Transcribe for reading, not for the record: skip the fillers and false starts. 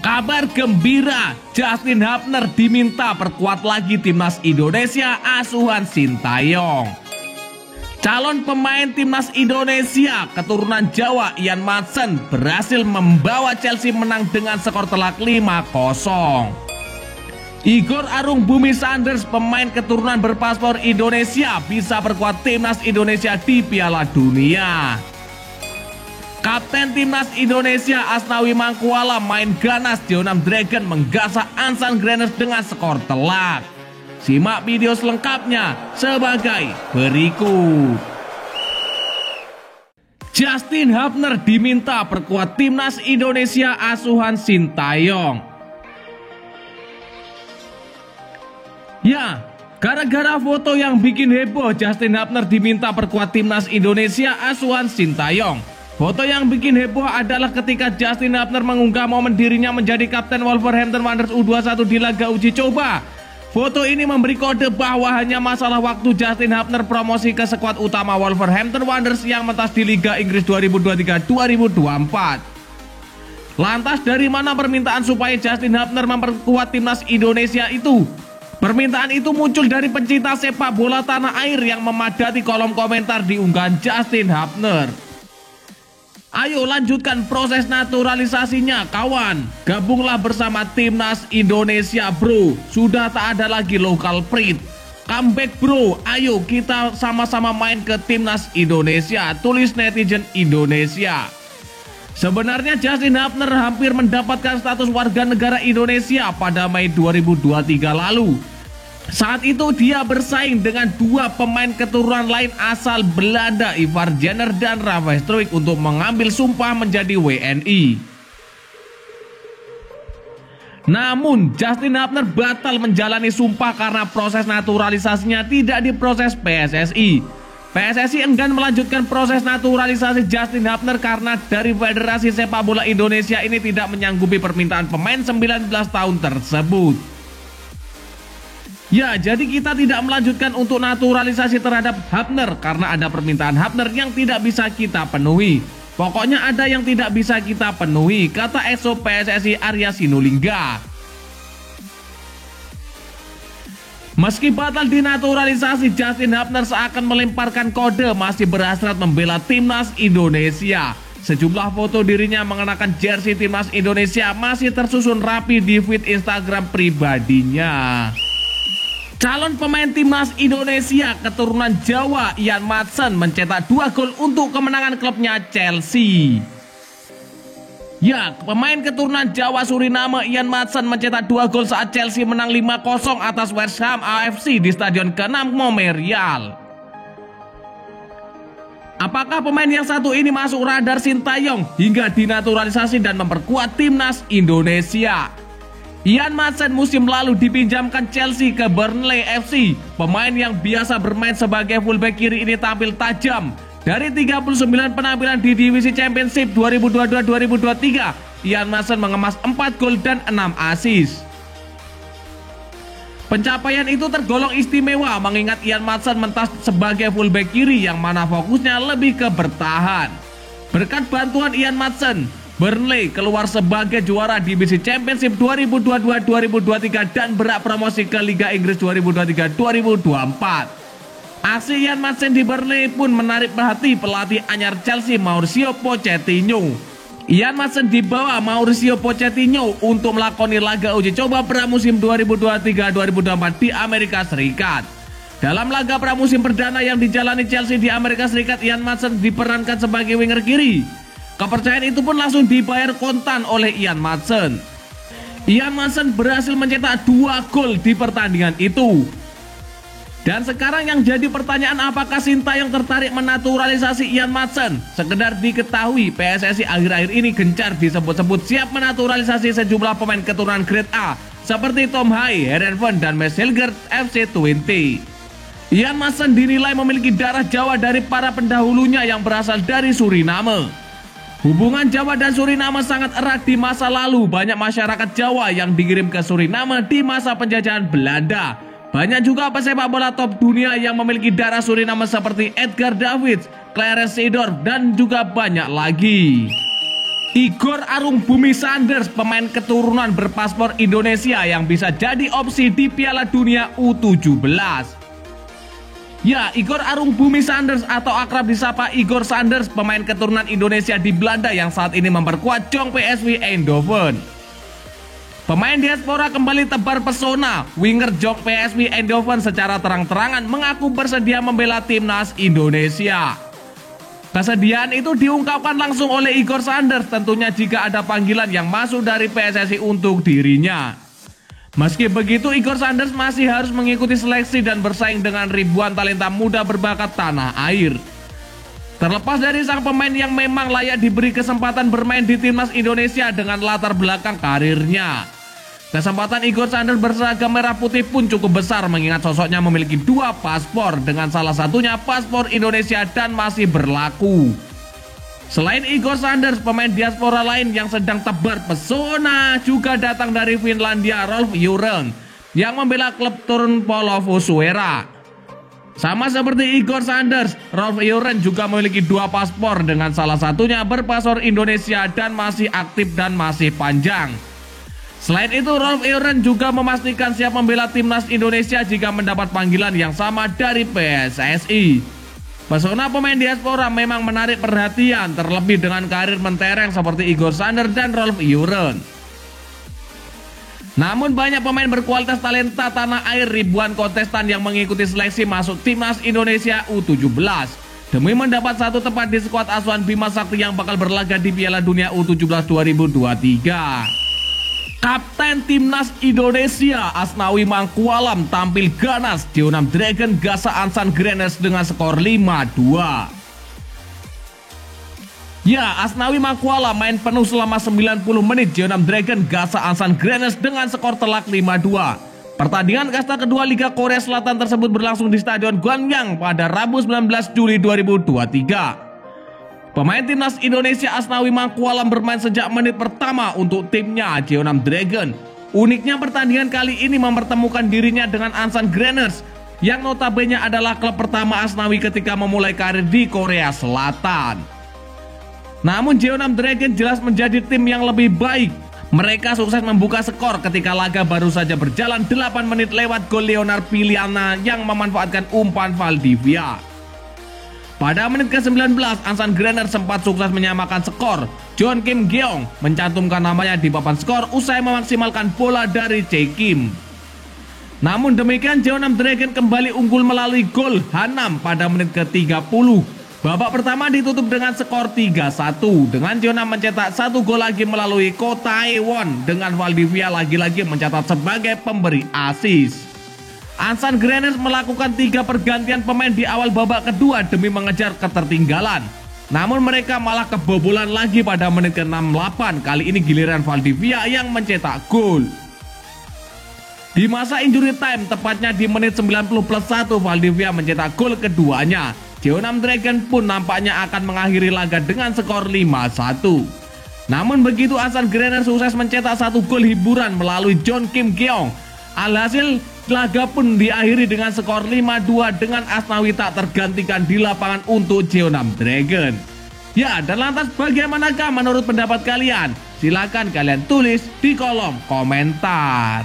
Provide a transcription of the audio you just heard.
Kabar gembira, Justin Hubner diminta perkuat lagi timnas Indonesia asuhan Sintayong. Calon pemain timnas Indonesia keturunan Jawa Ian Maatsen berhasil membawa Chelsea menang dengan skor telak 5-0. Igor Arung Bumi Sanders, pemain keturunan berpaspor Indonesia, bisa perkuat timnas Indonesia di Piala Dunia. Kapten timnas Indonesia Asnawi Mangkuala main ganas di Onam Dragon menggasak Ansan Greners dengan skor telak. Simak video selengkapnya sebagai berikut. Justin Hubner diminta perkuat timnas Indonesia asuhan Sintayong. Ya, gara-gara foto yang bikin heboh, Justin Hubner diminta perkuat timnas Indonesia asuhan Sintayong. Foto yang bikin heboh adalah ketika Justin Hubner mengunggah momen dirinya menjadi kapten Wolverhampton Wanderers U21 di laga uji coba. Foto ini memberi kode bahwa hanya masalah waktu Justin Hubner promosi ke skuad utama Wolverhampton Wanderers yang mentas di Liga Inggris 2023-2024. Lantas dari mana permintaan supaya Justin Hubner memperkuat timnas Indonesia itu? Permintaan itu muncul dari pencinta sepak bola tanah air yang memadati kolom komentar di unggahan Justin Hubner. Ayo lanjutkan proses naturalisasinya kawan. Gabunglah bersama timnas Indonesia bro. Sudah tak ada lagi local pride. Comeback bro. Ayo kita sama-sama main ke timnas Indonesia. Tulis netizen Indonesia. Sebenarnya Justin Hubner hampir mendapatkan status warga negara Indonesia pada Mei 2023 lalu. Saat itu dia bersaing dengan dua pemain keturunan lain asal Belanda, Ivar Jenner dan Rafa Struijk, untuk mengambil sumpah menjadi WNI. Namun Justin Hubner batal menjalani sumpah karena proses naturalisasinya tidak diproses PSSI. PSSI enggan melanjutkan proses naturalisasi Justin Hubner karena dari Federasi Sepak Bola Indonesia ini tidak menyanggupi permintaan pemain 19 tahun tersebut. Ya, jadi kita tidak melanjutkan untuk naturalisasi terhadap Hubner karena ada permintaan Hubner yang tidak bisa kita penuhi. Pokoknya ada yang tidak bisa kita penuhi, kata EXO PSSI Arya Sinulinga. Meski batal dinaturalisasi, Justin Hubner seakan melemparkan kode masih berhasrat membela timnas Indonesia. Sejumlah foto dirinya mengenakan jersey timnas Indonesia masih tersusun rapi di feed Instagram pribadinya. Calon pemain timnas Indonesia keturunan Jawa Ian Maatsen mencetak 2 gol untuk kemenangan klubnya Chelsea. Ya, pemain keturunan Jawa Suriname Ian Maatsen mencetak 2 gol saat Chelsea menang 5-0 atas West Ham AFC di Stadion ke-6 Memorial. Apakah pemain yang satu ini masuk radar Sintayong hingga dinaturalisasi dan memperkuat timnas Indonesia? Ian Maatsen musim lalu dipinjamkan Chelsea ke Burnley FC. Pemain yang biasa bermain sebagai fullback kiri ini tampil tajam. Dari 39 penampilan di divisi Championship 2022-2023, Ian Maatsen mengemas 4 gol dan 6 assist. Pencapaian itu tergolong istimewa mengingat Ian Maatsen mentas sebagai fullback kiri yang mana fokusnya lebih ke bertahan. Berkat bantuan Ian Maatsen, Burnley keluar sebagai juara divisi Championship 2022-2023 dan berhak promosi ke Liga Inggris 2023-2024. Aksi Ian Maatsen di Burnley pun menarik perhati pelatih anyar Chelsea Mauricio Pochettino. Ian Maatsen dibawa Mauricio Pochettino untuk melakoni laga uji coba pramusim 2023-2024 di Amerika Serikat. Dalam laga pramusim perdana yang dijalani Chelsea di Amerika Serikat, Ian Maatsen diperankan sebagai winger kiri. Kepercayaan itu pun langsung dibayar kontan oleh Ian Maatsen. Ian Maatsen berhasil mencetak 2 gol di pertandingan itu. Dan sekarang yang jadi pertanyaan, apakah Sintayong tertarik menaturalisasi Ian Maatsen? Sekedar diketahui, PSSI akhir-akhir ini gencar disebut-sebut siap menaturalisasi sejumlah pemain keturunan grade A seperti Tom Hai, Herenveen, dan Mads Hilgert FC20. Ian Maatsen dinilai memiliki darah Jawa dari para pendahulunya yang berasal dari Suriname. Hubungan Jawa dan Suriname sangat erat di masa lalu. Banyak masyarakat Jawa yang dikirim ke Suriname di masa penjajahan Belanda. Banyak juga pesepak bola top dunia yang memiliki darah Suriname seperti Edgar Davids, Clarence Seedorf, dan juga banyak lagi. Igor Arung Bumi Sanders, pemain keturunan berpaspor Indonesia yang bisa jadi opsi di Piala Dunia U17. Ya, Igor Arung Bumi Sanders atau akrab disapa Igor Sanders, pemain keturunan Indonesia di Belanda yang saat ini memperkuat Jong PSV Eindhoven. Pemain diaspora kembali tebar pesona. Winger Jong PSV Eindhoven secara terang-terangan mengaku bersedia membela timnas Indonesia. Kesediaan itu diungkapkan langsung oleh Igor Sanders tentunya jika ada panggilan yang masuk dari PSSI untuk dirinya. Meski begitu, Igor Sanders masih harus mengikuti seleksi dan bersaing dengan ribuan talenta muda berbakat tanah air. Terlepas dari sang pemain yang memang layak diberi kesempatan bermain di timnas Indonesia dengan latar belakang karirnya, kesempatan Igor Sanders berseragam merah putih pun cukup besar mengingat sosoknya memiliki 2 paspor dengan salah satunya paspor Indonesia dan masih berlaku. Selain Igor Sanders, pemain diaspora lain yang sedang tebar pesona juga datang dari Finlandia, Rolf Juren yang membela klub Turun Palofusuera. Sama seperti Igor Sanders, Rolf Juren juga memiliki 2 paspor dengan salah satunya berpaspor Indonesia dan masih aktif dan masih panjang. Selain itu, Rolf Juren juga memastikan siap membela timnas Indonesia jika mendapat panggilan yang sama dari PSSI. Pesona pemain diaspora memang menarik perhatian, terlebih dengan karir mentereng seperti Igor Sanders dan Rolf Juren. Namun banyak pemain berkualitas talenta tanah air, ribuan kontestan yang mengikuti seleksi masuk timnas Indonesia U17 demi mendapat satu tempat di skuad asuhan Bima Sakti yang bakal berlaga di Piala Dunia U17 2023. Kapten Timnas Indonesia Asnawi Mangkualam tampil ganas Jeonnam Dragon Gasa Ansan Grennes dengan skor 5-2. Ya, Asnawi Mangkualam main penuh selama 90 menit Jeonnam Dragon Gasa Ansan Grennes dengan skor telak 5-2. Pertandingan kasta kedua Liga Korea Selatan tersebut berlangsung di Stadion Gwangyang pada Rabu 19 Juli 2023. Pemain timnas Indonesia Asnawi Mangkualam bermain sejak menit pertama untuk timnya Jeonnam Dragon. Uniknya pertandingan kali ini mempertemukan dirinya dengan Ansan Grennes yang notabene adalah klub pertama Asnawi ketika memulai karir di Korea Selatan. Namun Jeonnam Dragon jelas menjadi tim yang lebih baik. Mereka sukses membuka skor ketika laga baru saja berjalan 8 menit lewat gol Leonard Piliana yang memanfaatkan umpan Valdivia. Pada menit ke-19, Ansan Grennes sempat sukses menyamakan skor. John Kim Geong mencantumkan namanya di papan skor usai memaksimalkan bola dari Jae Kim. Namun demikian, Jeonnam Dragon kembali unggul melalui gol Hanam pada menit ke-30. Babak pertama ditutup dengan skor 3-1 dengan Jeonnam mencetak 1 gol lagi melalui Ko Tae-won dengan Valdivia lagi-lagi mencatat sebagai pemberi assist. Ansan Grennes melakukan 3 pergantian pemain di awal babak kedua demi mengejar ketertinggalan. Namun mereka malah kebobolan lagi pada menit ke-68. Kali ini giliran Valdivia yang mencetak gol. Di masa injury time, tepatnya di menit 90+1, Valdivia mencetak gol keduanya. Jeonnam Dragon pun nampaknya akan mengakhiri laga dengan skor 5-1. Namun begitu Ansan Grennes sukses mencetak 1 gol hiburan melalui John Kim Geong. Alhasil laga pun diakhiri dengan skor 5-2 dengan Asnawi tak tergantikan di lapangan untuk Jeonnam Dragon. Ya, dan lantas bagaimanakah menurut pendapat kalian? Silakan kalian tulis di kolom komentar.